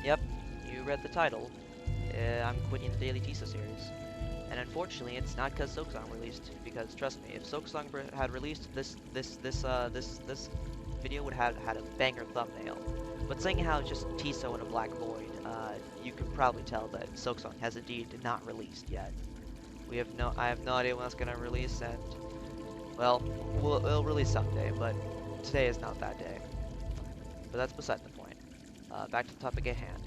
Yep, you read the title. I'm quitting the daily Tiso series. And unfortunately, it's not because Soaksong released. Because trust me, if Soaksong had released, this video would have had a banger thumbnail. But seeing how it's just Tiso and a Black Void, you can probably tell that Soaksong has indeed not released yet. I have no idea when it's gonna release, and well, it'll release someday, but today is not that day. But that's beside the point. Back to the topic at hand.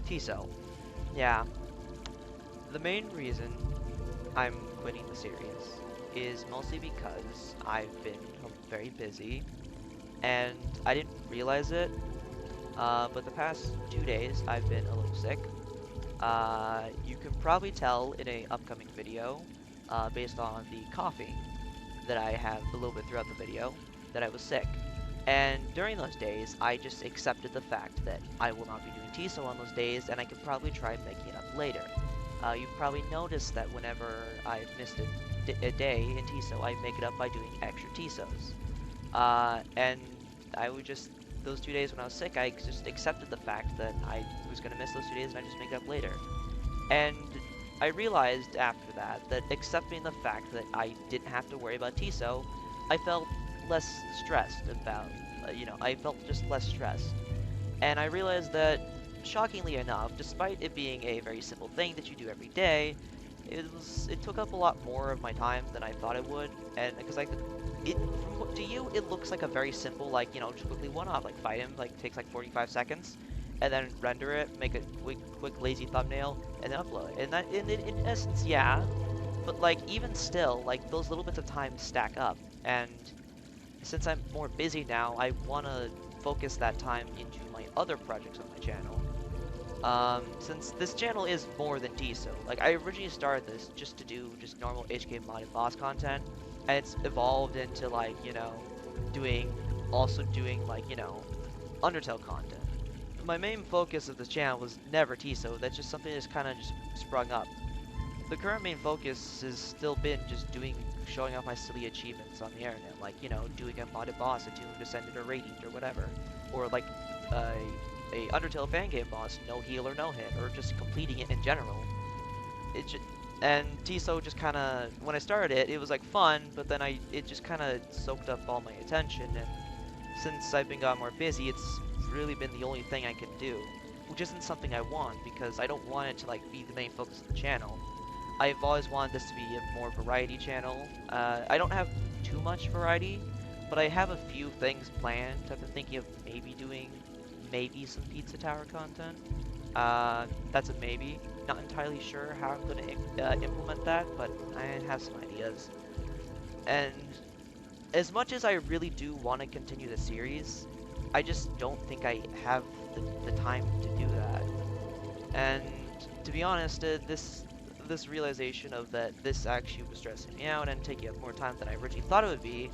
Tiso. Yeah, the main reason I'm quitting the series is mostly because I've been very busy, and I didn't realize it, but the past 2 days I've been a little sick. You can probably tell in a upcoming video, based on the coughing that I have a little bit throughout the video, that I was sick. And during those days, I just accepted the fact that I will not be doing Tiso on those days, and I could probably try making it up later. You've probably noticed that whenever I've missed a day in Tiso, I make it up by doing extra Tisos. And I would just, those 2 days when I was sick, I just accepted the fact that I was going to miss those 2 days and I just make it up later. And I realized after that accepting the fact that I didn't have to worry about Tiso, I felt less stressed about, I felt just less stressed. And I realized that, shockingly enough, despite it being a very simple thing that you do every day, it took up a lot more of my time than I thought it would. And because to you, it looks like a very simple, like, just quickly one-off, like fight him, like takes like 45 seconds, and then render it, make a quick lazy thumbnail, and then upload it. And that, in essence, yeah, but like even still, like those little bits of time stack up. And since I'm more busy now, I want to focus that time into my other projects on my channel. Since this channel is more than Tiso. Like, I originally started this just to do just normal HK modded boss content, and it's evolved into, like, also doing, like, Undertale content. My main focus of this channel was never Tiso. That's just something that's kind of just sprung up. The current main focus has still been just showing off my silly achievements on the internet, like, doing a modded boss, a Tomb Descendant or Radiant or whatever, or like a Undertale fan game boss, no heal or no hit, or just completing it in general. And Tiso just kind of, when I started it, it was like fun, but then it just kind of soaked up all my attention, and since I've been got more busy, it's really been the only thing I can do, which isn't something I want, because I don't want it to like be the main focus of the channel. I've always wanted this to be a more variety channel. I don't have too much variety, but I have a few things planned. I've been thinking of maybe doing some Pizza Tower content. That's a maybe. Not entirely sure how I'm going to implement that, but I have some ideas. And as much as I really do want to continue the series, I just don't think I have the time to do that. And to be honest, this realization of that this actually was stressing me out and taking up more time than I originally thought it would be,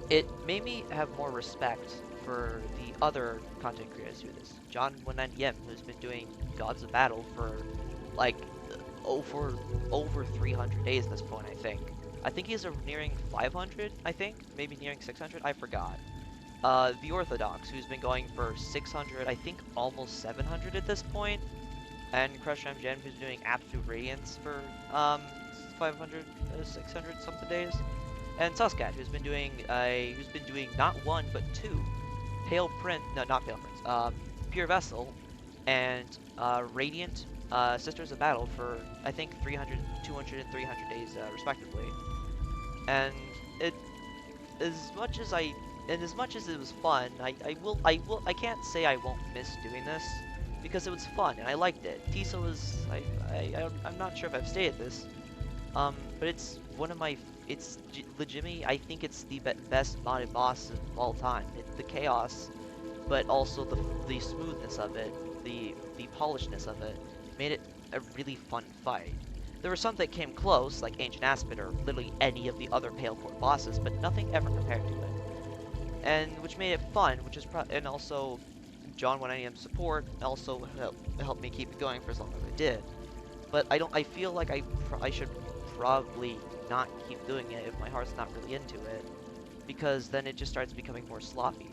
it made me have more respect for the other content creators who do this. John190M, who's been doing Gods of Battle for like over 300 days at this point, I think. I think he's nearing 500, I think, maybe nearing 600, I forgot. The Orthodox, who's been going for 600, I think almost 700 at this point. And Crush MGen, who's doing Absolute Radiance for 500, 600 something days. And Suscat, who's been doing not one but two Pale Prince, no, not Pale Prince, Pure Vessel, and Radiant Sisters of Battle for I think 300, 200, and 300 days respectively. And as much as it was fun, I can't say I won't miss doing this, because it was fun and I liked it. Tiso was, I'm not sure if I've stated this, but it's one of my, it's legitimately, I think it's the best modded boss of all time. The chaos, but also the smoothness of it, the polishedness of it, made it a really fun fight. There were some that came close, like Ancient Aspid or literally any of the other Pale Court bosses, but nothing ever compared to it. And which made it fun, and also John190M support also helped me keep it going for as long as I did. But I feel like I should probably not keep doing it if my heart's not really into it, because then it just starts becoming more sloppy.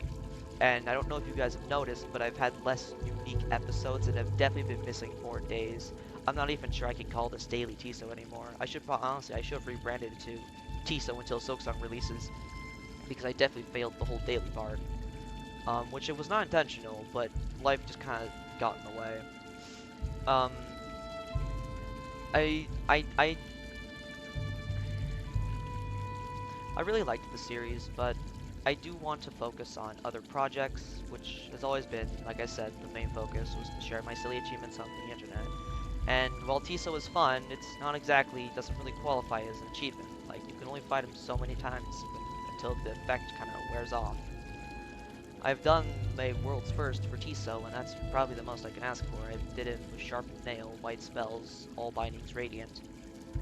And I don't know if you guys have noticed, but I've had less unique episodes and have definitely been missing more days. I'm not even sure I can call this Daily Tiso anymore. Honestly, I should have rebranded it to Tiso until Silksong releases, because I definitely failed the whole daily part. Which it was not intentional, but life just kind of got in the way. Um, I really liked the series, but I do want to focus on other projects, which has always been, like I said, the main focus was to share my silly achievements on the internet. And while Tiso is fun, doesn't really qualify as an achievement. Like, you can only fight him so many times until the effect kind of wears off. I've done my world's first for Tiso, and that's probably the most I can ask for. I did it with Sharpened Nail, White Spells, All Bindings Radiant.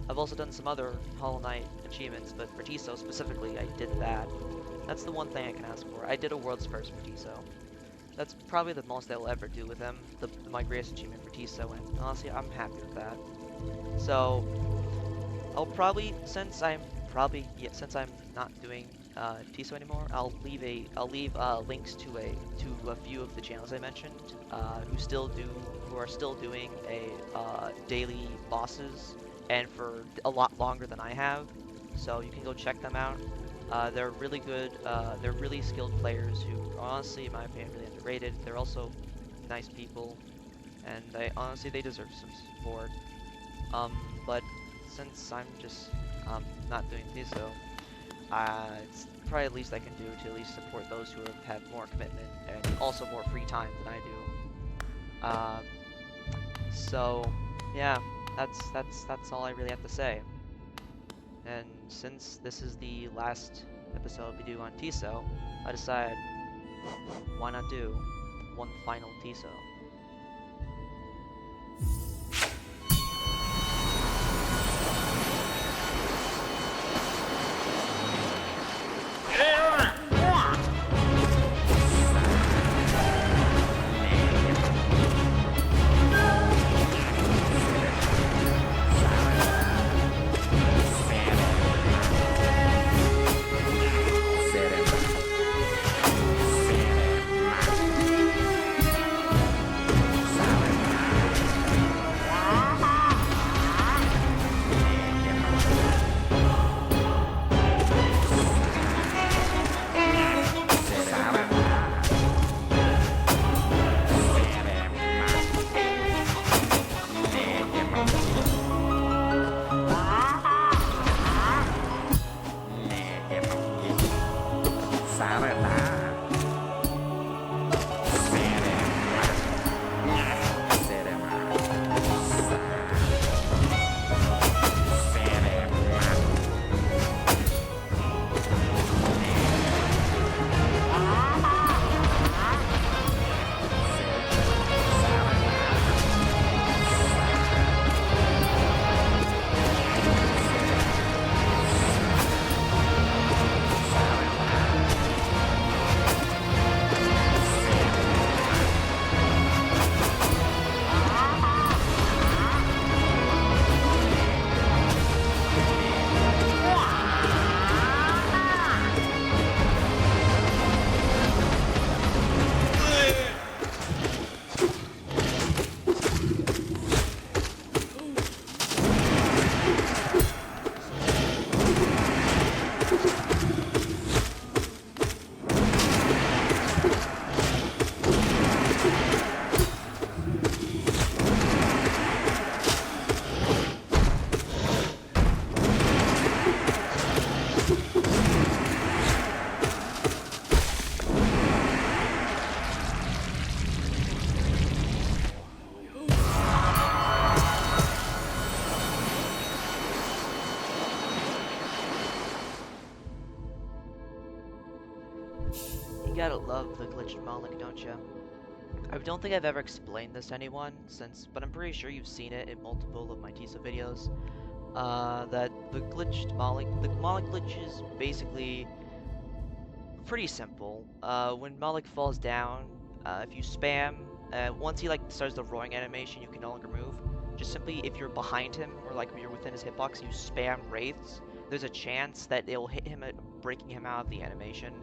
I've also done some other Hollow Knight achievements, but for Tiso specifically, I did that. That's the one thing I can ask for. I did a world's first for Tiso. That's probably the most I will ever do with him, my greatest achievement for Tiso, and honestly, I'm happy with that. So, I'll probably, since I'm not doing Tiso anymore, I'll leave links to a few of the channels I mentioned who are still doing daily bosses, and for a lot longer than I have. So you can go check them out. They're really good. They're really skilled players who, honestly, in my opinion, really underrated. They're also nice people, and they deserve some support. But since I'm just not doing Tiso, it's probably the least I can do to at least support those who have more commitment and also more free time than I do. So yeah, that's all I really have to say. And since this is the last episode we do on Tiso, I decided, why not do one final Tiso? You gotta love the glitched Malik, don't you? I don't think I've ever explained this to anyone but I'm pretty sure you've seen it in multiple of my Tiso videos. That the Malik glitch is basically pretty simple. When Malik falls down, if you spam, once he starts the roaring animation, you can no longer move. Just simply, if you're behind him or you're within his hitbox, you spam wraiths. There's a chance that it'll hit him, breaking him out of the animation.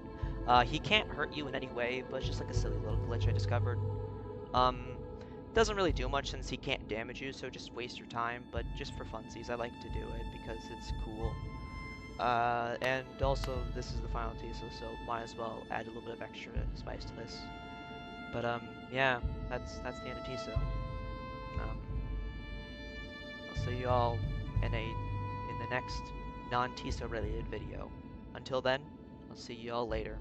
He can't hurt you in any way, but it's just like a silly little glitch I discovered. Doesn't really do much since he can't damage you, so just waste your time, but just for funsies, I like to do it because it's cool. And also, this is the final Tiso, so might as well add a little bit of extra spice to this. But, yeah, that's the end of Tiso. I'll see you all in the next non-Tiso related video. Until then, I'll see you all later.